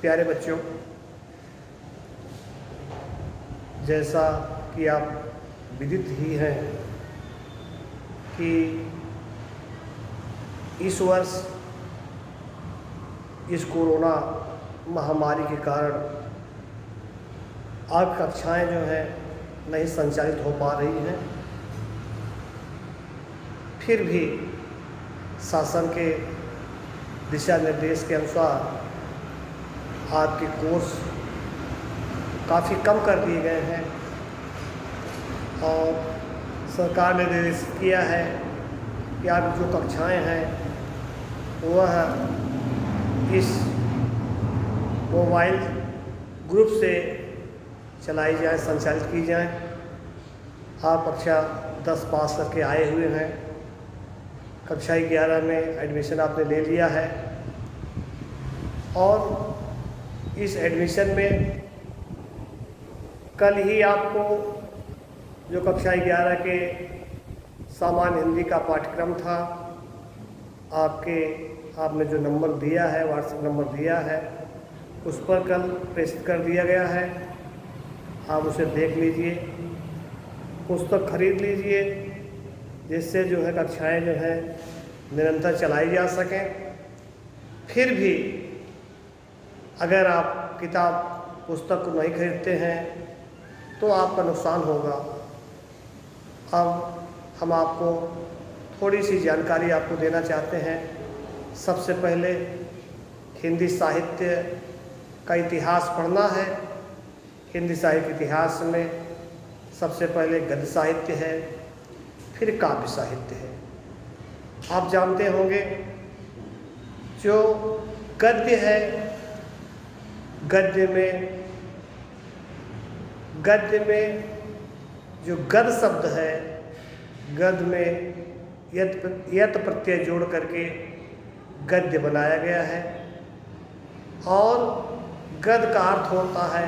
प्यारे बच्चों, जैसा कि आप विदित ही हैं कि इस वर्ष इस कोरोना महामारी के कारण आज कक्षाएं जो हैं नहीं संचालित हो पा रही हैं। फिर भी शासन के दिशा निर्देश के अनुसार आपके कोर्स काफ़ी कम कर दिए गए हैं और सरकार ने निर्देश किया है कि आप जो कक्षाएं हैं वह इस मोबाइल ग्रुप से चलाई जाए, संचालित की जाए। आप कक्षा 10 पास करके आए हुए हैं, कक्षा 11 में एडमिशन आपने ले लिया है और इस एडमिशन में कल ही आपको जो कक्षा 11 के सामान्य हिंदी का पाठ्यक्रम था, आपने जो नंबर दिया है, व्हाट्सएप नंबर दिया है, उस पर कल प्रेषित कर दिया गया है। आप उसे देख लीजिए, पुस्तक खरीद लीजिए, जिससे जो है कक्षाएं जो है निरंतर चलाई जा सकें। फिर भी अगर आप किताब पुस्तक को नहीं खरीदते हैं तो आपका नुकसान होगा। अब हम आपको थोड़ी सी जानकारी आपको देना चाहते हैं। सबसे पहले हिंदी साहित्य का इतिहास पढ़ना है। हिंदी साहित्य इतिहास में सबसे पहले गद्य साहित्य है, फिर काव्य साहित्य है। आप जानते होंगे जो गद्य है, गद्य में जो गद शब्द है, गद में यत प्रत्यय जोड़ करके गद्य बनाया गया है और गद का अर्थ होता है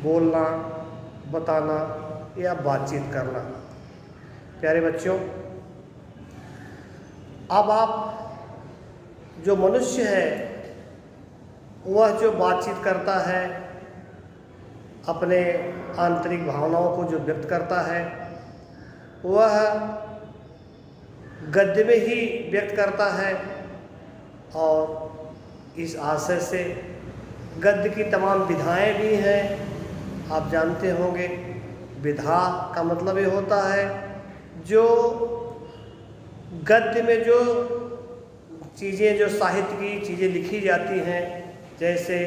बोलना, बताना या बातचीत करना। प्यारे बच्चों, अब आप जो मनुष्य है वह जो बातचीत करता है, अपने आंतरिक भावनाओं को जो व्यक्त करता है, वह गद्य में ही व्यक्त करता है और इस आशय से गद्य की तमाम विधाएं भी हैं। आप जानते होंगे विधा का मतलब ये होता है जो गद्य में जो चीज़ें, जो साहित्य की चीज़ें लिखी जाती हैं, जैसे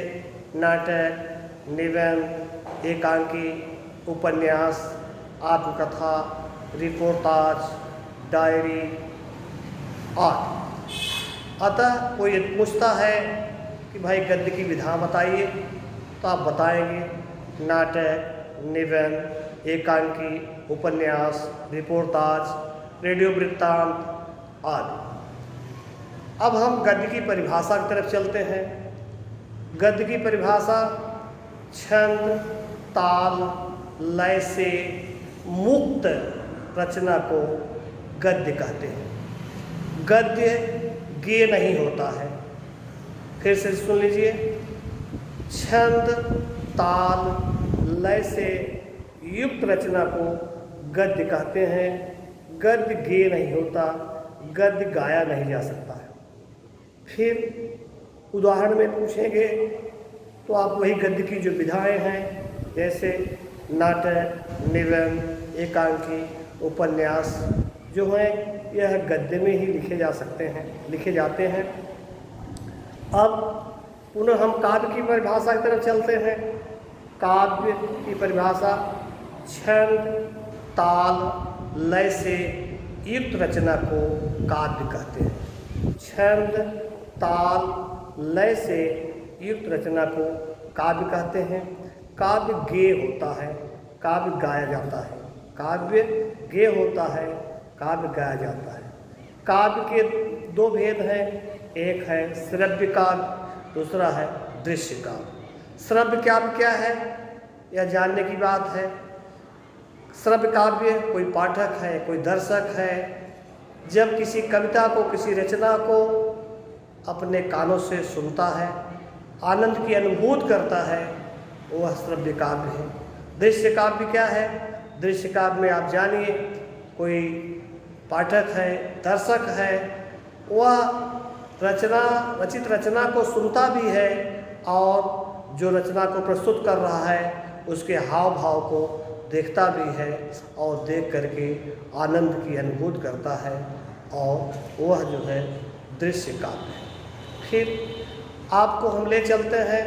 नाटक, निबंध, एकांकी, उपन्यास, आत्मकथा, रिपोर्टाज, डायरी आदि। अतः कोई पूछता है कि भाई गद्य की विधा बताइए, तो आप बताएंगे नाटक, निबंध, एकांकी, उपन्यास, रिपोर्टाज, रेडियो वृत्तांत आदि। अब हम गद्य की परिभाषा की तरफ चलते हैं। गद्य की परिभाषा छंद, ताल, लय से मुक्त रचना को गद्य कहते हैं। गद्य गेय नहीं होता है। फिर से सुन लीजिए, छंद, ताल, लय से युक्त रचना को गद्य कहते हैं। गद्य गेय नहीं होता, गद्य गाया नहीं जा सकता है। फिर उदाहरण में पूछेंगे तो आप वही गद्य की जो विधाएं हैं, जैसे नाटक, निबंध, एकांकी, उपन्यास जो हैं, यह गद्य में ही लिखे जाते हैं। अब पुनः हम काव्य की परिभाषा की तरफ चलते हैं। काव्य की परिभाषा छंद, ताल, लय से युक्त रचना को काव्य कहते हैं। छंद, ताल, लय से युक्त रचना को काव्य कहते हैं। काव्य गेय होता है, काव्य गाया जाता है। काव्य गेय होता है, काव्य गाया जाता है। काव्य के दो भेद हैं, एक है श्रव्य काव्य, दूसरा है दृश्य काव्य। श्रव्य काव्य क्या है, यह जानने की बात है। श्रव्य काव्य कोई पाठक है, कोई दर्शक है, जब किसी कविता को, किसी रचना को अपने कानों से सुनता है, आनंद की अनुभूति करता है, वह श्रव्य काव्य है। दृश्य काव्य क्या है? दृश्य काव्य में आप जानिए, कोई पाठक है, दर्शक है, वह रचित रचना को सुनता भी है और जो रचना को प्रस्तुत कर रहा है उसके हाव भाव को देखता भी है और देख करके आनंद की अनुभूति करता है, और वह जो है दृश्य काव्य है। फिर आपको हम ले चलते हैं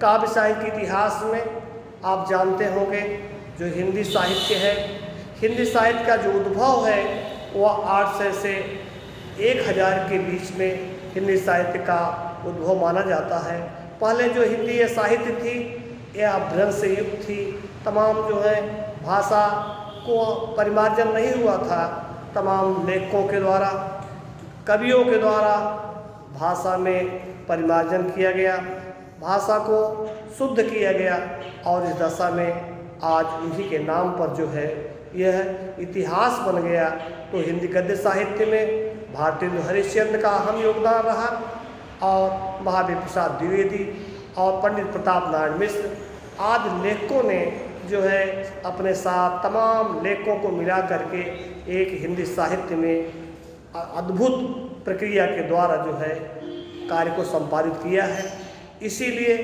काव्य साहित्य के इतिहास में। आप जानते होंगे जो हिंदी साहित्य है, हिंदी साहित्य का जो उद्भव है वह 800 से 1000 के बीच में हिंदी साहित्य का उद्भव माना जाता है। पहले जो हिंदी ये साहित्य थी यह अपभ्रंश से युक्त थी। तमाम जो है भाषा को परिमार्जन नहीं हुआ था, तमाम लेखकों के द्वारा, कवियों के द्वारा भाषा में परिमार्जन किया गया, भाषा को शुद्ध किया गया, और इस दशा में आज उन्हीं के नाम पर जो है यह इतिहास बन गया। तो हिंदी गद्य साहित्य में भारतेंदु हरिश्चंद्र का अहम योगदान रहा, और महावीर प्रसाद द्विवेदी और पंडित प्रताप नारायण मिश्र आदि लेखकों ने जो है अपने साथ तमाम लेखकों को मिला करके एक हिंदी साहित्य में अद्भुत प्रक्रिया के द्वारा जो है कार्य को संपादित किया है। इसीलिए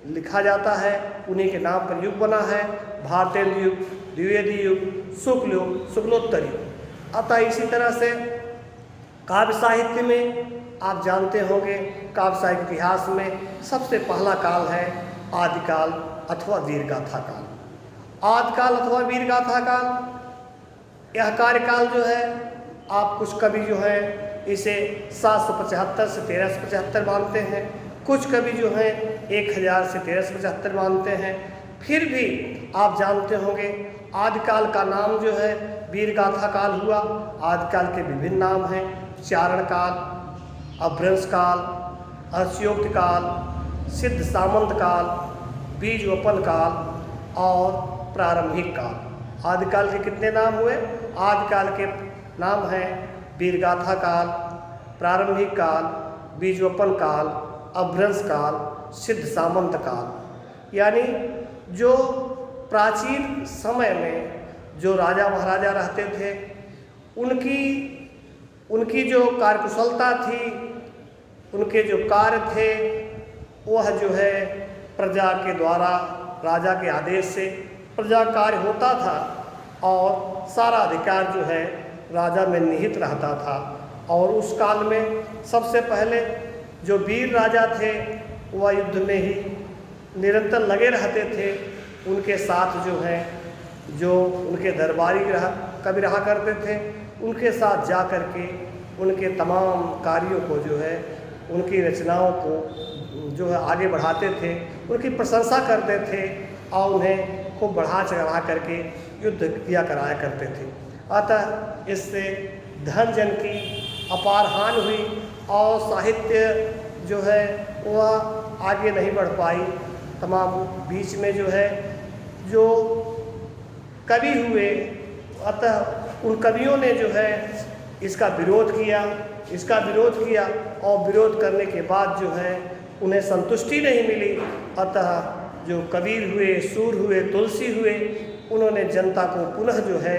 लिखा जाता है, उन्हीं के नाम पर युग बना है, भारतेंदु युग, द्विवेदी युग, शुक्ल युग, शुक्लोत्तर युग। अतः इसी तरह से काव्य साहित्य में आप जानते होंगे, काव्य साहित्य इतिहास में सबसे पहला काल है आदिकाल अथवा वीरगाथा काल। आदिकाल अथवा वीरगाथा काल, यह कार्यकाल जो है आप कुछ कवि जो है इसे 775 से 1375 मानते हैं, कुछ कवि जो हैं 1000 से 1375 मानते हैं। फिर भी आप जानते होंगे आदिकाल का नाम जो है वीरगाथा काल हुआ। आदिकाल के विभिन्न नाम हैं, चारण काल, अपभ्रंश काल, अर्षयोक्त काल, सिद्ध सामंत काल, बीज वपन काल और प्रारंभिक काल। आदिकाल के कितने नाम हुए? आदिकाल के नाम हैं वीरगाथा काल, प्रारंभिक काल, बीज वपन काल, अपभ्रंश काल, सिद्ध सामंत काल। यानी जो प्राचीन समय में जो राजा महाराजा रहते थे उनकी जो कार्यकुशलता थी, उनके जो कार्य थे, वह जो है प्रजा के द्वारा राजा के आदेश से प्रजा कार्य होता था और सारा अधिकार जो है राजा में निहित रहता था। और उस काल में सबसे पहले जो वीर राजा थे वह युद्ध में ही निरंतर लगे रहते थे। उनके साथ जो है जो उनके दरबारी कवि रहा करते थे, उनके साथ जा कर के उनके तमाम कार्यों को जो है, उनकी रचनाओं को जो है आगे बढ़ाते थे, उनकी प्रशंसा करते थे और उन्हें खूब बढ़ा चढ़ा करके युद्ध किया कराया करते थे। अतः इससे धन जन की अपार हानि हुई और साहित्य जो है वह आगे नहीं बढ़ पाई। तमाम बीच में जो है जो कवि हुए, अतः उन कवियों ने जो है इसका विरोध किया और विरोध करने के बाद जो है उन्हें संतुष्टि नहीं मिली। अतः जो कबीर हुए, सूर हुए, तुलसी हुए, उन्होंने जनता को पुनः जो है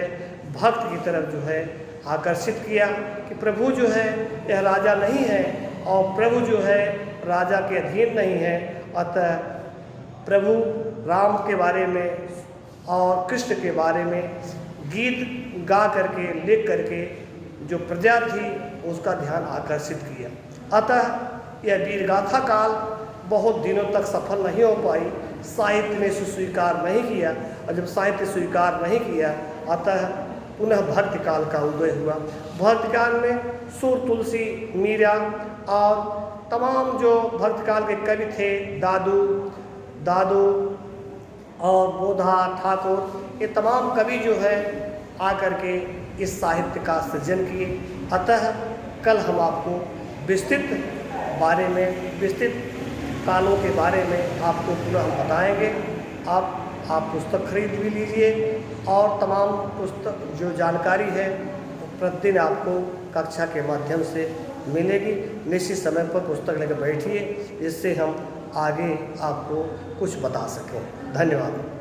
भक्त की तरफ जो है आकर्षित किया कि प्रभु जो है यह राजा नहीं है और प्रभु जो है राजा के अधीन नहीं है। अतः प्रभु राम के बारे में और कृष्ण के बारे में गीत गा करके, लिख करके जो प्रजा थी उसका ध्यान आकर्षित किया। अतः यह वीरगाथा काल बहुत दिनों तक सफल नहीं हो पाई, साहित्य ने इसे स्वीकार नहीं किया, और जब साहित्य स्वीकार नहीं किया अतः पुनः भक्ति काल का उदय हुआ। भक्ति काल में सूर, तुलसी, मीरा और तमाम जो भक्ति काल के कवि थे, दादू और बोधा, ठाकुर, ये तमाम कवि जो है आकर के इस साहित्य का सृजन किए। अतः कल हम आपको विस्तृत कालों के बारे में आपको पूरा हम बताएंगे। आप पुस्तक खरीद भी लीजिए और तमाम पुस्तक जो जानकारी है प्रतिदिन आपको कक्षा के माध्यम से मिलेगी। निश्चित समय पर पुस्तक लेकर बैठिए, जिससे हम आगे आपको कुछ बता सकें। धन्यवाद।